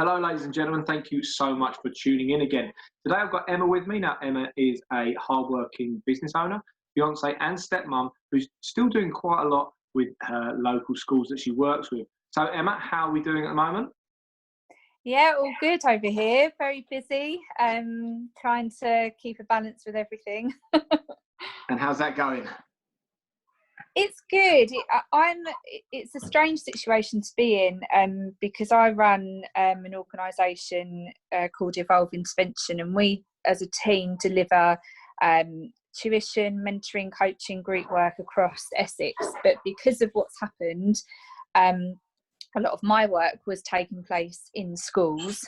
Hello, ladies and gentlemen. Thank you so much for tuning in again. Today I've got Emma with me. Now, Emma is a hardworking business owner, fiance, and stepmom who's still doing quite a lot with her local schools that she works with. So, Emma, how are we doing at the moment? Yeah, all good over here. Very busy. Trying to keep a balance with everything. And how's that going? It's good. It's a strange situation to be in, because I run an organisation called Evolve Intervention, and we, as a team, deliver tuition, mentoring, coaching, group work across Essex. But because of what's happened, a lot of my work was taking place in schools,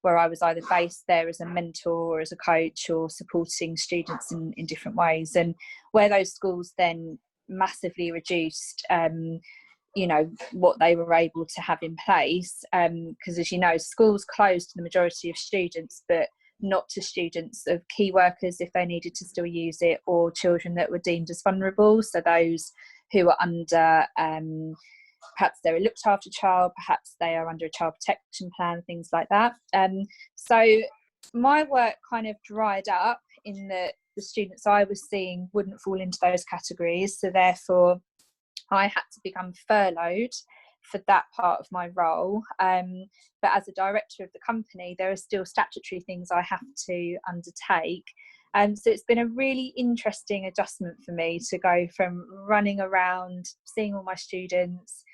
where I was either based there as a mentor or as a coach or supporting students in different ways. And where those schools then massively reduced what they were able to have in place, because as you know, schools closed to the majority of students, but not to students of key workers if they needed to still use it, or children that were deemed as vulnerable, so those who are under perhaps they're a looked after child, perhaps they are under a child protection plan, things like that. So my work kind of dried up in that the students I was seeing wouldn't fall into those categories. So therefore, I had to become furloughed for that part of my role. But as a director of the company, there are still statutory things I have to undertake. So it's been a really interesting adjustment for me to go from running around, seeing all my students,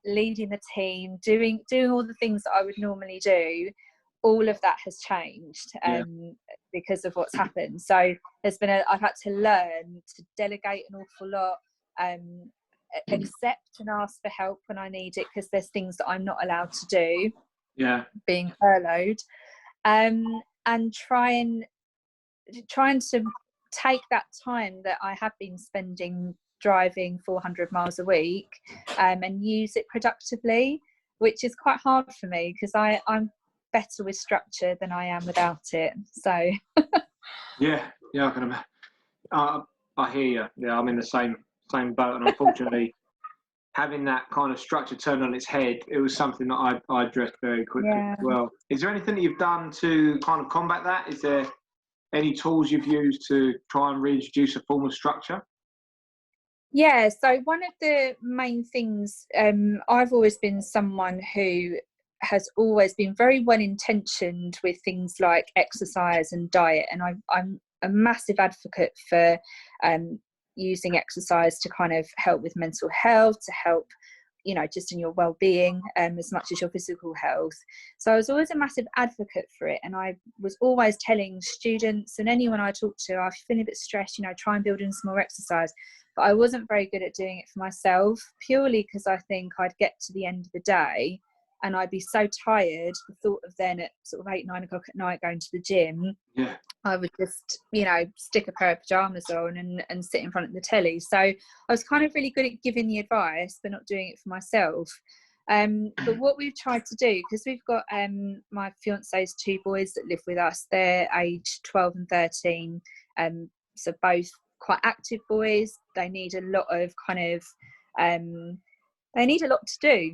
leading the team, doing all the things that I would normally do. All of that has changed because of what's happened. So I've had to learn to delegate an awful lot, accept and ask for help when I need it, because there's things that I'm not allowed to do, being furloughed, and trying to take that time that I have been spending driving 400 miles a week, and use it productively, which is quite hard for me because I'm better with structure than I am without it. So I can imagine. I hear you. Yeah, I'm in the same boat, and unfortunately, having that kind of structure turned on its head, it was something that I addressed very quickly as well. Is there anything that you've done to kind of combat that? Is there any tools you've used to try and reintroduce a form of structure? Yeah, so one of the main things, I've always been someone who has always been very well intentioned with things like exercise and diet, and I'm a massive advocate for using exercise to kind of help with mental health, to help just in your well-being, as much as your physical health. So I was always a massive advocate for it, and I was always telling students and anyone I talked to, I feel a bit stressed, try and build in some more exercise. But I wasn't very good at doing it for myself, purely because I think I'd get to the end of the day and I'd be so tired. The thought of then at sort of 8-9 o'clock at night going to the gym, I would just stick a pair of pajamas on and sit in front of the telly. So I was kind of really good at giving the advice but not doing it for myself. But what we've tried to do, because we've got my fiance's 2 boys that live with us, they're aged 12 and 13, so both quite active boys. They need a lot of they need a lot to do,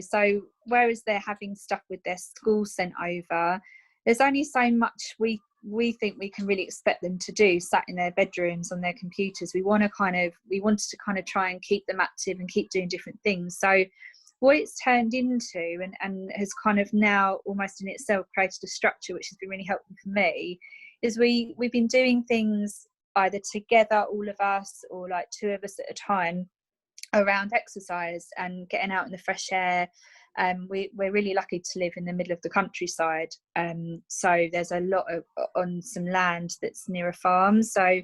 so whereas they're having stuff with their school sent over, there's only so much we think we can really expect them to do sat in their bedrooms on their computers. We wanted to kind of try and keep them active and keep doing different things. So what it's turned into and has kind of now almost in itself created a structure which has been really helpful for me, is we've been doing things either together, all of us, or like 2 of us at a time, around exercise and getting out in the fresh air. We're really lucky to live in the middle of the countryside, so there's a lot on some land that's near a farm, so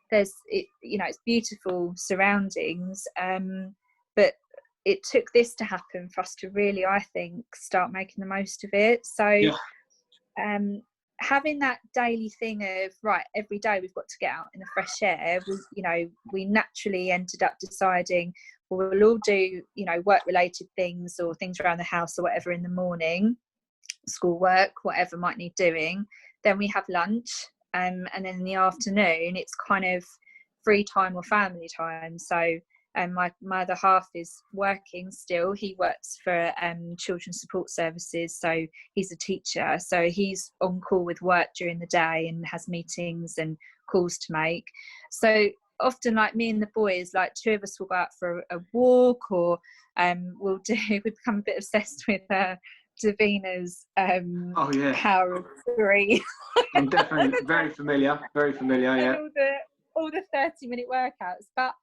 it's beautiful surroundings, but it took this to happen for us to really, I think, start making the most of it. So having that daily thing of every day we've got to get out in the fresh air, we naturally ended up deciding, well, we'll all do work related things or things around the house or whatever in the morning, school work, whatever might need doing. Then we have lunch, and then in the afternoon it's kind of free time or family time. So my other half is working still. He works for children's support services, so he's a teacher, so he's on call with work during the day and has meetings and calls to make. So often, like, me and the boys, like, two of us will go out for a walk, or we'll become a bit obsessed with Davina's Power of Three. I'm definitely very familiar, yeah. And all the 30-minute workouts, but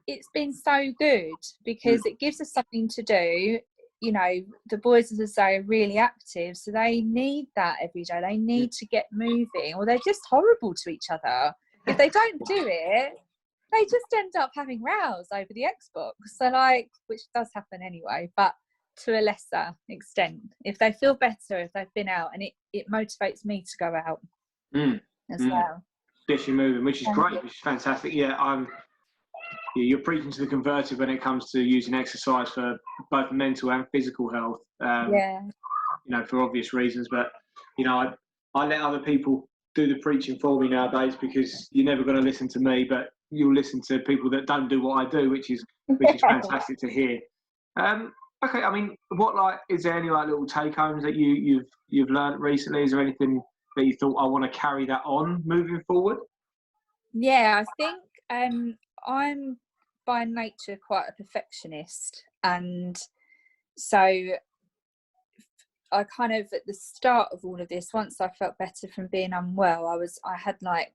it's been so good because it gives us something to do. You know, the boys, as I say, are really active, so they need that every day. They need to get moving, or they're just horrible to each other. If they don't do it, they just end up having rows over the Xbox. So, like, which does happen anyway, but to a lesser extent. If they feel better, if they've been out, and it motivates me to go out as well. Gets you moving, which is great, which is fantastic. Yeah, you're preaching to the converted when it comes to using exercise for both mental and physical health. You know, for obvious reasons, but you know, I let other people do the preaching for me nowadays, because you're never going to listen to me, but you'll listen to people that don't do what I do, which is fantastic to hear. Okay, I mean, is there any like little take homes that you've learned recently? Is there anything that you thought, I want to carry that on moving forward? Yeah, I think I'm by nature quite a perfectionist, and so I kind of, at the start of all of this, once I felt better from being unwell, I had, like,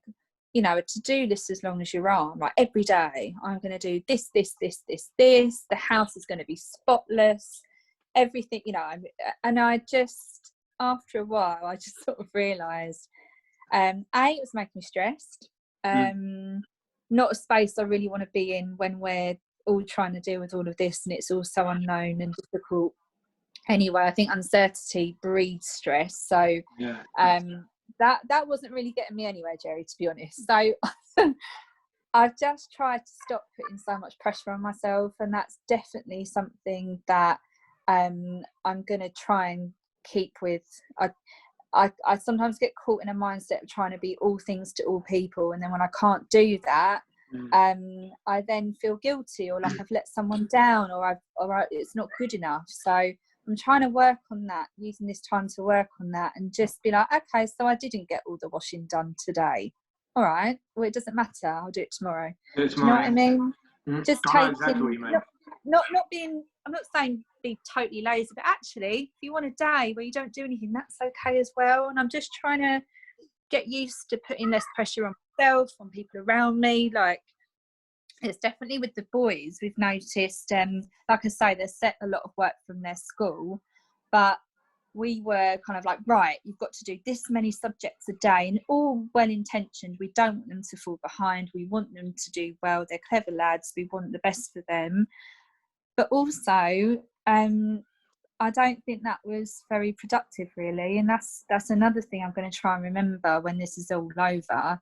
you know, a to-do list as long as your arm. Like, every day I'm going to do this. The house is going to be spotless, everything, you know. And I just, after a while, I just sort of realised, it was making me stressed. Not a space I really want to be in when we're all trying to deal with all of this, and it's all so unknown and difficult. Anyway, I think uncertainty breeds stress. So that wasn't really getting me anywhere, Jerry, to be honest. So I've just tried to stop putting so much pressure on myself, and that's definitely something that I'm going to try and keep with. I sometimes get caught in a mindset of trying to be all things to all people, and then when I can't do that, I then feel guilty, or like I've let someone down, or it's not good enough. So I'm trying to work on that, using this time to work on that, and just be like, okay, so I didn't get all the washing done today. All right, well, it doesn't matter. I'll do it tomorrow. Do you know what I mean? Just taking, exactly not being. I'm not saying be totally lazy, but actually, if you want a day where you don't do anything, that's okay as well. And I'm just trying to get used to putting less pressure on myself, on people around me. Like, it's definitely with the boys, we've noticed, like I say, they set a lot of work from their school, but we were kind of like, right, you've got to do this many subjects a day, and all well intentioned. We don't want them to fall behind, we want them to do well. They're clever lads, we want the best for them, but also I don't think that was very productive, really. And that's another thing I'm going to try and remember when this is all over.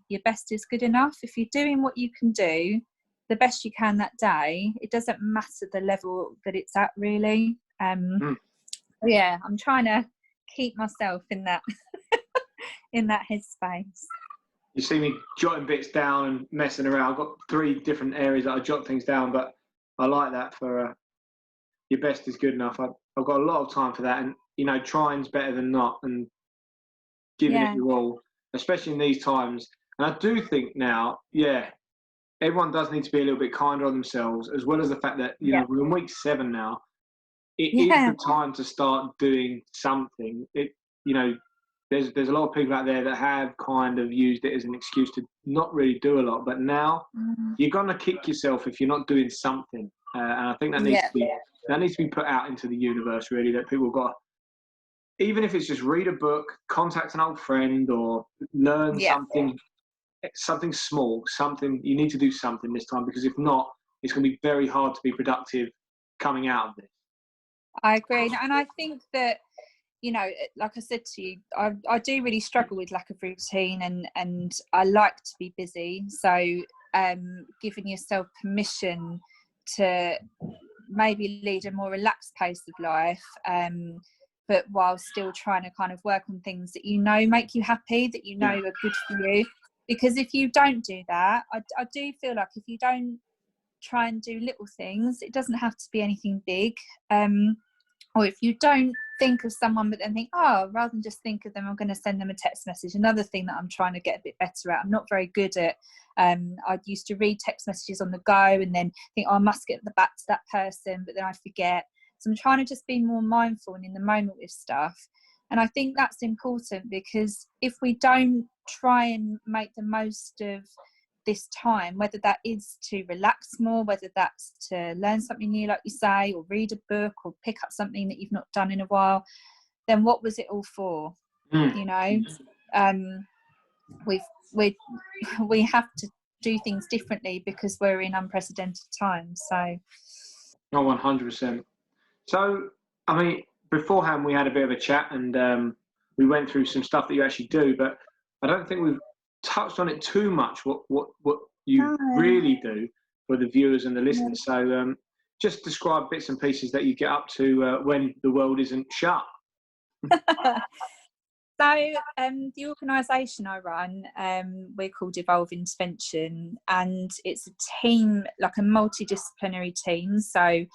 Your best is good enough. If you're doing what you can do the best you can that day, it doesn't matter the level that it's at, really. Yeah, I'm trying to keep myself in that in that headspace. You see me jotting bits down and messing around. I've got 3 different areas that I jot things down, but I like that for your best is good enough. I've got a lot of time for that, and you know, trying's better than not, and giving it your all, especially in these times. And I do think now, everyone does need to be a little bit kinder on themselves, as well as the fact that you know, we're in week 7 now. It is the time to start doing something. You know, there's a lot of people out there that have kind of used it as an excuse to not really do a lot, but now you're gonna kick yourself if you're not doing something. And I think that needs to be put out into the universe, really, that people have got, even if it's just read a book, contact an old friend, or learn something small, something. You need to do something this time, because if not, it's going to be very hard to be productive coming out of this. I agree. And I think that, you know, like I said to you, I do really struggle with lack of routine, and I like to be busy. So giving yourself permission to maybe lead a more relaxed pace of life, but while still trying to kind of work on things that you know make you happy, that you know are good for you. Because if you don't do that, I do feel like if you don't try and do little things. It doesn't have to be anything big. Or if you don't think of someone but then think, oh, rather than just think of them, I'm going to send them a text message. Another thing that I'm trying to get a bit better at, I'm not very good at, I used to read text messages on the go and then think, oh, I must get back to that person, but then I forget. So I'm trying to just be more mindful and in the moment with stuff. And I think that's important, because if we don't try and make the most of this time, whether that is to relax more, whether that's to learn something new, like you say, or read a book or pick up something that you've not done in a while, then what was it all for? You know, we have to do things differently because we're in unprecedented times. So, not 100%. So, I mean, beforehand we had a bit of a chat and we went through some stuff that you actually do, but I don't think we've touched on it too much. What you really do for the viewers and the listeners. So, just describe bits and pieces that you get up to when the world isn't shut. So the organisation I run, we're called Evolve Intervention, and it's a team, like a multidisciplinary team. So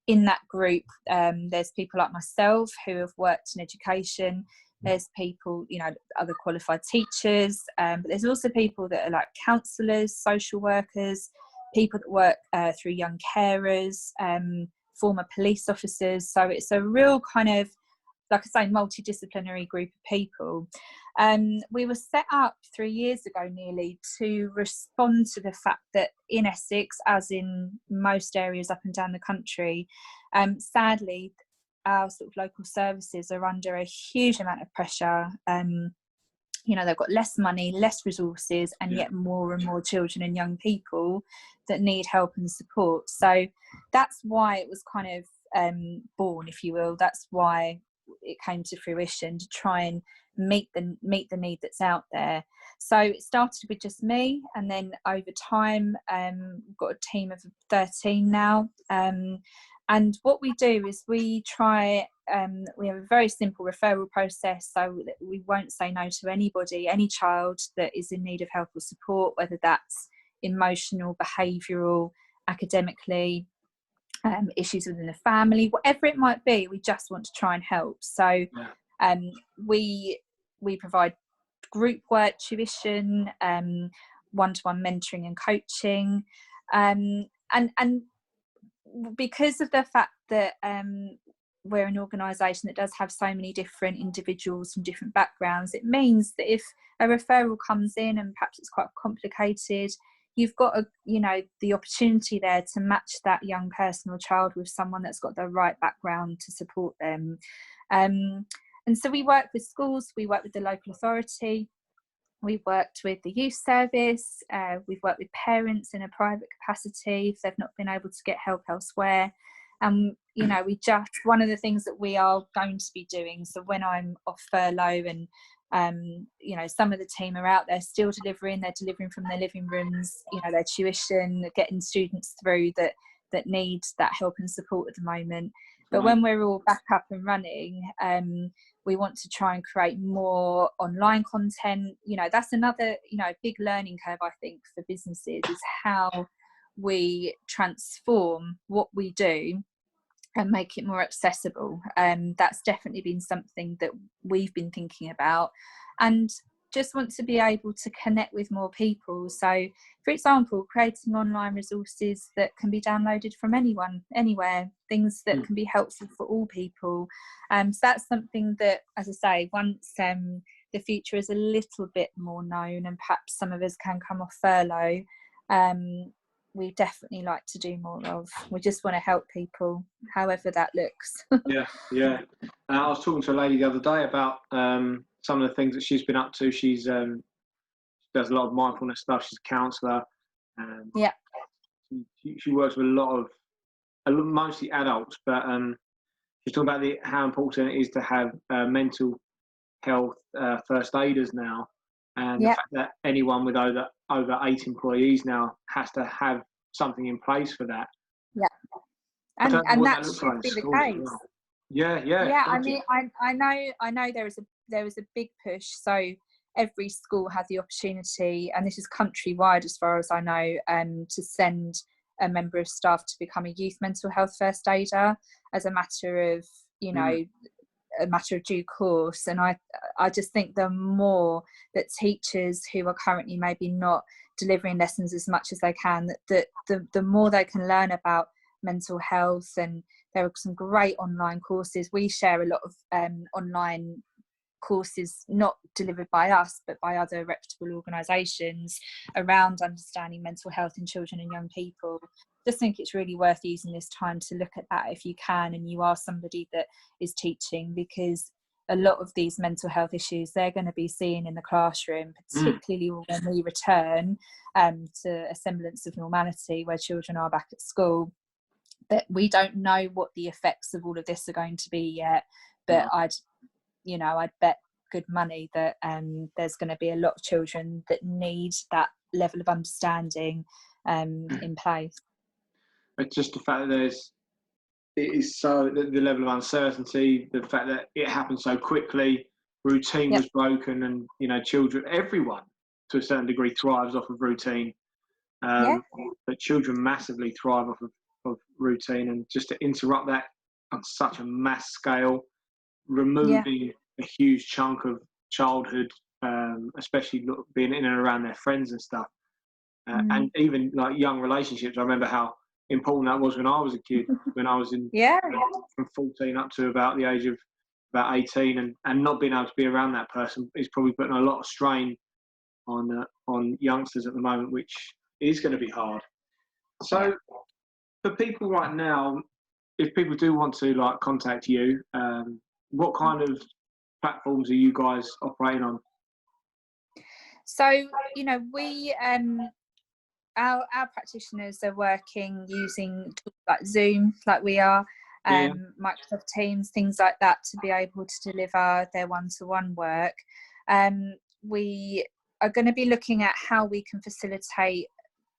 in that group, there's people like myself who have worked in education. There's people, you know, other qualified teachers, but there's also people that are like counsellors, social workers, people that work through young carers, former police officers. So it's a real kind of, like I say, multidisciplinary group of people. We were set up 3 years ago nearly to respond to the fact that in Essex, as in most areas up and down the country, sadly, our sort of local services are under a huge amount of pressure. You know, they've got less money, less resources, and yet more and more children and young people that need help and support. So that's why it was kind of born, if you will. That's why it came to fruition, to try and meet the need that's out there. So it started with just me, and then over time we've got a team of 13 now, and what we do is we try, we have a very simple referral process, so that we won't say no to anybody, any child that is in need of help or support, whether that's emotional, behavioural, academically, issues within the family, whatever it might be. We just want to try and help. So we provide group work, tuition, one-to-one mentoring and coaching, and because of the fact that we're an organisation that does have so many different individuals from different backgrounds, it means that if a referral comes in and perhaps it's quite complicated, you've got the opportunity there to match that young person or child with someone that's got the right background to support them. And so we work with schools, we work with the local authority, we've worked with the youth service, we've worked with parents in a private capacity if they've not been able to get help elsewhere. You know, one of the things that we are going to be doing, so when I'm off furlough and you know, some of the team are out there still delivering, they're delivering from their living rooms, you know, their tuition, getting students through that need that help and support at the moment. But when we're all back up and running, we want to try and create more online content. You know, that's another, you know, big learning curve, I think, for businesses, is how we transform what we do and make it more accessible. That's definitely been something that we've been thinking about, and just want to be able to connect with more people. So, for example, creating online resources that can be downloaded from anyone, anywhere, things that can be helpful for all people. So that's something that, as I say, once the future is a little bit more known and perhaps some of us can come off furlough, we definitely like to do more of. We just want to help people, however that looks. Yeah. I was talking to a lady the other day about some of the things that she's been up to. She does a lot of mindfulness stuff. She's a counsellor. She works with a lot of mostly adults, but she's talking about how important it is to have mental health first aiders now, and the fact that anyone with over 8 employees now has to have something in place for that. And that should be the case. Well. Yeah. I mean, I know there is a big push. So every school has the opportunity, and this is countrywide as far as I know, to send a member of staff to become a youth mental health first aider as a matter of, you know, a matter of due course. And I just think the more that teachers who are currently maybe not delivering lessons as much as they can, that the more they can learn about mental health. And there are some great online courses. We share a lot of online courses not delivered by us but by other reputable organisations around understanding mental health in children and young people. Just think it's really worth using this time to look at that if you can, and you are somebody that is teaching, because a lot of these mental health issues they're going to be seeing in the classroom, particularly when we return to a semblance of normality where children are back at school. But we don't know what the effects of all of this are going to be yet, but I'd bet good money that there's going to be a lot of children that need that level of understanding in place. But just the fact that it is so, the level of uncertainty, the fact that it happened so quickly, routine was broken, and, you know, children, everyone to a certain degree thrives off of routine. But children massively thrive off of routine, and just to interrupt that on such a mass scale, removing a huge chunk of childhood, especially being in and around their friends and stuff, and even like young relationships. I remember how important that was when I was a kid, when I was in from 14 up to about the age of about 18, and not being able to be around that person is probably putting a lot of strain on youngsters at the moment, which is going to be hard. So for people right now, if people do want to like contact you, what kind of platforms are you guys operating on? So, you know, we our practitioners are working using tools like Zoom, like we are, Microsoft Teams, things like that, to be able to deliver their one-to-one work. We are going to be looking at how we can facilitate,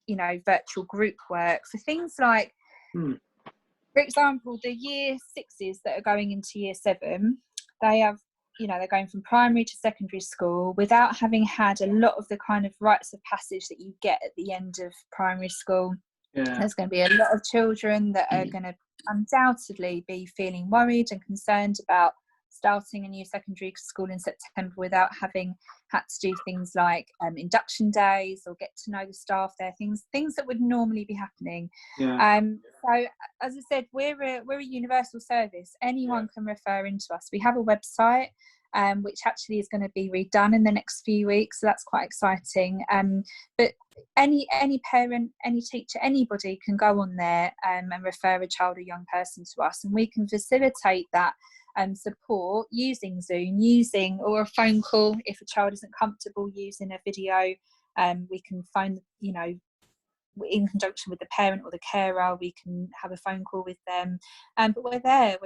you know, virtual group work for things like, for example, the year sixes that are going into year 7, they have, you know, they're going from primary to secondary school without having had a lot of the kind of rites of passage that you get at the end of primary school. There's going to be a lot of children that are going to undoubtedly be feeling worried and concerned about starting a new secondary school in September without having had to do things like induction days or get to know the staff there, things that would normally be happening. So as I said, we're a universal service. Anyone can refer into us. We have a website which actually is going to be redone in the next few weeks, so that's quite exciting. But any parent, any teacher, anybody can go on there and refer a child or young person to us, and we can facilitate that support using Zoom, or a phone call if a child isn't comfortable using a video. We can phone, you know, in conjunction with the parent or the carer, we can have a phone call with them. But we're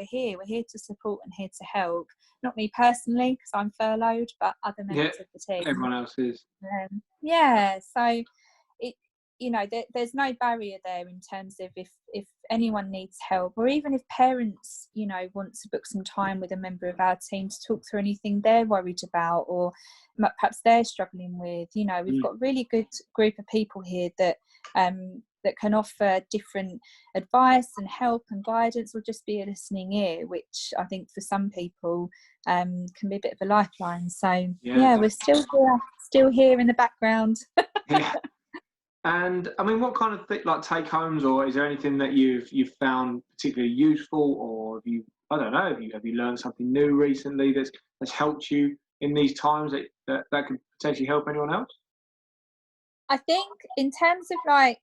here to support and here to help. Not me personally, because I'm furloughed, but other members of the team. Everyone else is. So it, you know, there's no barrier there in terms of if anyone needs help, or even if parents, you know, want to book some time with a member of our team to talk through anything they're worried about or perhaps they're struggling with. You know, we've got a really good group of people here that can offer different advice and help and guidance, or just be a listening ear, which I think for some people can be a bit of a lifeline. So we're still here in the background. And I mean, what kind of like take homes, or is there anything that you've found particularly useful, or have you learned something new recently that's helped you in these times that could potentially help anyone else? I think in terms of like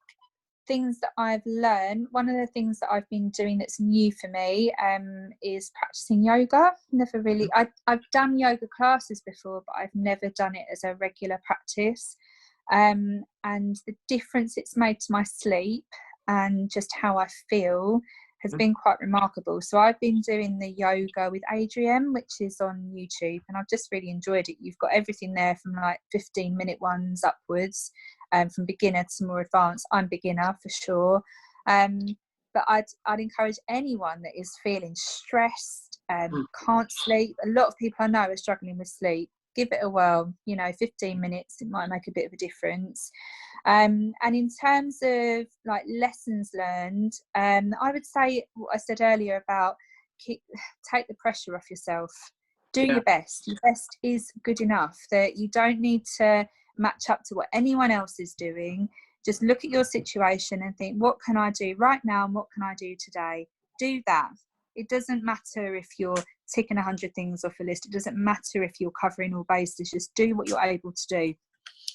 things that I've learned, one of the things that I've been doing that's new for me is practicing yoga. Never really, I've done yoga classes before, but I've never done it as a regular practice. And the difference it's made to my sleep and just how I feel has been quite remarkable. So I've been doing the yoga with Adrienne, which is on YouTube, and I've just really enjoyed it. You've got everything there from like 15-minute ones upwards, from beginner to more advanced. I'm beginner for sure, but I'd encourage anyone that is feeling stressed, can't sleep. A lot of people I know are struggling with sleep. give it a whirl. 15 minutes, it might make a bit of a difference. And in terms of like lessons learned, I would say what I said earlier about take the pressure off yourself. Do your best. Your best is good enough. That you don't need to match up to what anyone else is doing. Just look at your situation and think, what can I do right now and what can I do today? Do that. It doesn't matter if you're ticking 100 things off a list. It doesn't matter if you're covering all bases. Just do what you're able to do.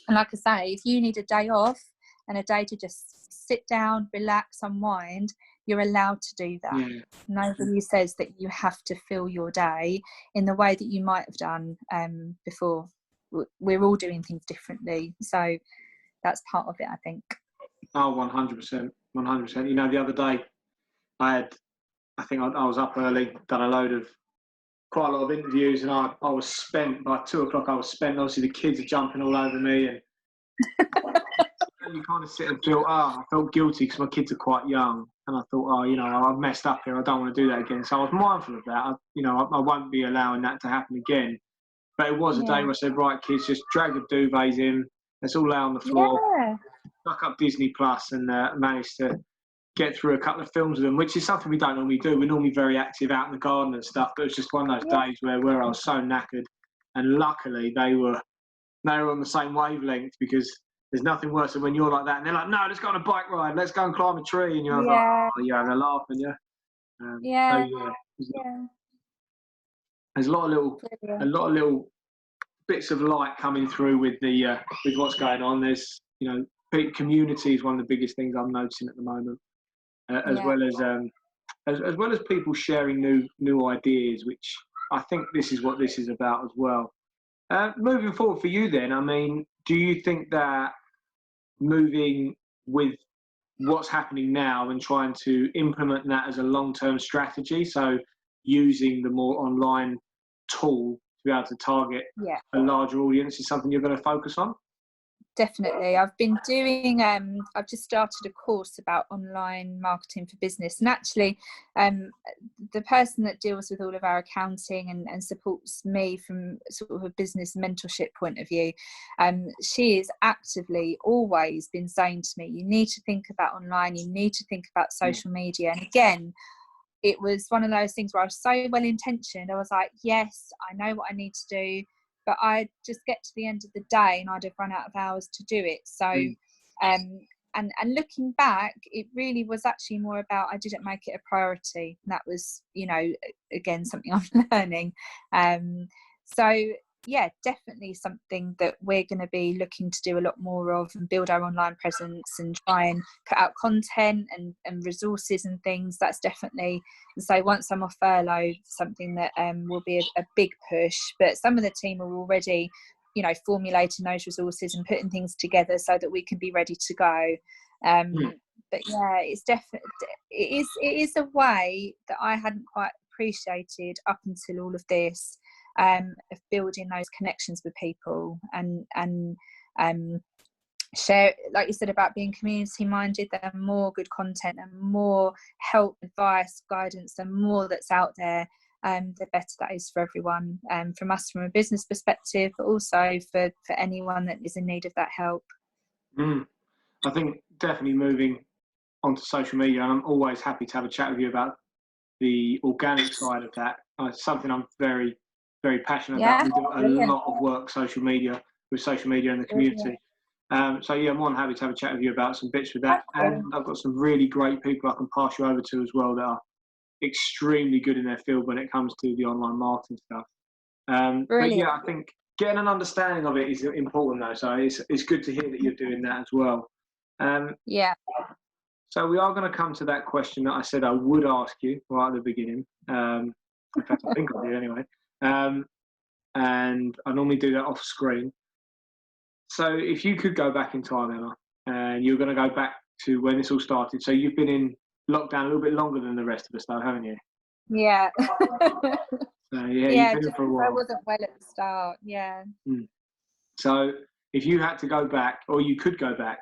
And like I say, if you need a day off and a day to just sit down, relax, unwind, you're allowed to do that. Yeah. Nobody says that you have to fill your day in the way that you might have done before. We're all doing things differently. So that's part of it, I think. Oh, 100%. 100%. The other day, I think I was up early, done quite a lot of interviews, and I was spent by 2:00. I was spent. Obviously, the kids are jumping all over me, and you kind of sit and feel, I felt guilty because my kids are quite young, and I thought, I've messed up here. I don't want to do that again. So I was mindful of that. I won't be allowing that to happen again. But it was a day where I said, right, kids, just drag the duvets in. Let's all lay on the floor. Yeah. Stuck up Disney Plus and managed to get through a couple of films with them, which is something we don't normally do. We're normally very active out in the garden and stuff, but it was just one of those days where I was so knackered, and luckily they were on the same wavelength, because there's nothing worse than when you're like that and they're like, no, let's go on a bike ride, let's go and climb a tree, and you're like, oh, you're having a laugh, and there's a lot of little bits of light coming through with what's going on. There's community is one of the biggest things I'm noticing at the moment. As well as people sharing new ideas, which I think this is what this is about as well. Moving forward for you then, I mean, do you think that moving with what's happening now and trying to implement that as a long-term strategy, so using the more online tool to be able to target a larger audience, is something you're going to focus on? Definitely. I've been doing, I've just started a course about online marketing for business. And actually, the person that deals with all of our accounting and supports me from sort of a business mentorship point of view, she has actively always been saying to me, you need to think about online, you need to think about social media. And again, it was one of those things where I was so well intentioned. I was like, yes, I know what I need to do. But I'd just get to the end of the day and I'd have run out of hours to do it. So, and looking back, it really was actually more about I didn't make it a priority. And that was, again, something I'm learning. So, yeah, definitely something that we're going to be looking to do a lot more of, and build our online presence and try and put out content and resources and things. That's definitely, so once I'm off furlough, something that will be a big push. But some of the team are already, formulating those resources and putting things together so that we can be ready to go. But yeah, it's definitely, it is a way that I hadn't quite appreciated up until all of this. Of building those connections with people and share, like you said, about being community minded. There are more good content and more help, advice, guidance, and more that's out there, the better that is for everyone, from us from a business perspective, but also for anyone that is in need of that help. I think definitely moving onto social media, and I'm always happy to have a chat with you about the organic side of that. It's something I'm very, very passionate about. We do a lot of work with social media in the community. So I'm more than happy to have a chat with you about some bits with that. And I've got some really great people I can pass you over to as well that are extremely good in their field when it comes to the online marketing stuff. But yeah, I think getting an understanding of it is important though. So it's good to hear that you're doing that as well. So we are going to come to that question that I said I would ask you right at the beginning. In fact, I think I did anyway. And I normally do that off screen. So if you could go back in time, Emma, and you're going to go back to when this all started. So you've been in lockdown a little bit longer than the rest of us, though, haven't you? Yeah. You've been in for a while. I wasn't well at the start. Yeah. So if you had to go back, or you could go back,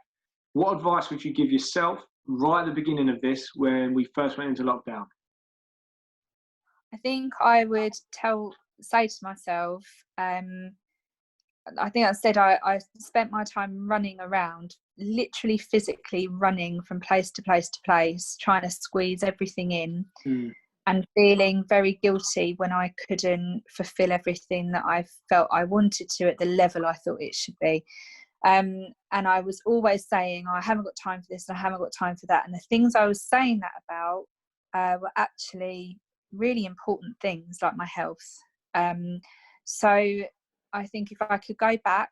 what advice would you give yourself right at the beginning of this when we first went into lockdown? I think I would say to myself, I think I said I spent my time running around, literally physically running from place to place to place, trying to squeeze everything in, and feeling very guilty when I couldn't fulfill everything that I felt I wanted to at the level I thought it should be. And I was always saying, oh, I haven't got time for this and I haven't got time for that. And the things I was saying that about were actually really important things, like my health. So I think if I could go back,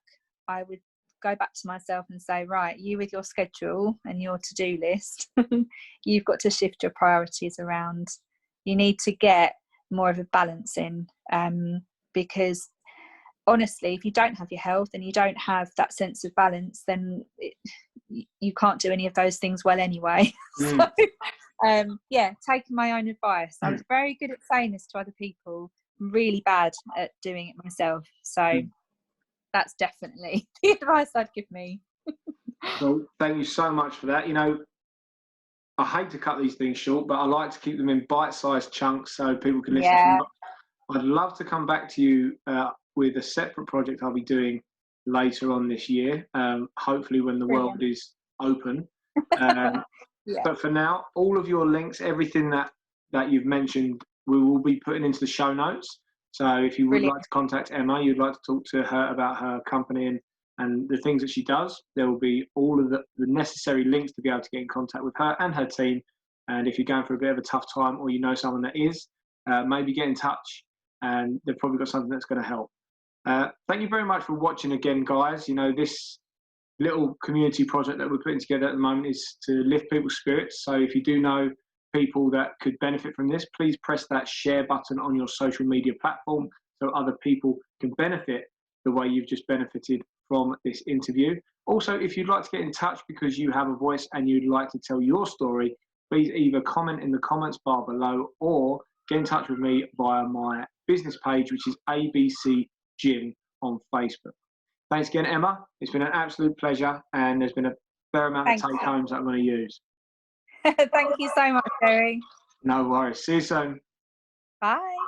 I would go back to myself and say, right, you with your schedule and your to-do list, you've got to shift your priorities around. You need to get more of a balance in, because honestly, if you don't have your health and you don't have that sense of balance, then you can't do any of those things well anyway. So taking my own advice. I was very good at saying this to other people, really bad at doing it myself. So that's definitely the advice I'd give me. So thank you so much for that. You know, I hate to cut these things short, but I like to keep them in bite-sized chunks so people can listen to them. I'd love to come back to you with a separate project I'll be doing later on this year, hopefully when the world is open. But for now, all of your links, everything that you've mentioned, we will be putting into the show notes. So if you would like to contact Emma, you'd like to talk to her about her company and the things that she does, there will be all of the necessary links to be able to get in contact with her and her team. And if you're going for a bit of a tough time or you know someone that is, maybe get in touch and they've probably got something that's going to help. Thank you very much for watching again, guys. You know, this little community project that we're putting together at the moment is to lift people's spirits. So if you do know people that could benefit from this, please press that share button on your social media platform so other people can benefit the way you've just benefited from this interview. Also, if you'd like to get in touch because you have a voice and you'd like to tell your story, please either comment in the comments bar below or get in touch with me via my business page, which is ABC Gym on Facebook. Thanks again, Emma. It's been an absolute pleasure, and there's been a fair amount of take-homes that I'm going to use. Thank you so much, Jerry. No worries. See you soon. Bye.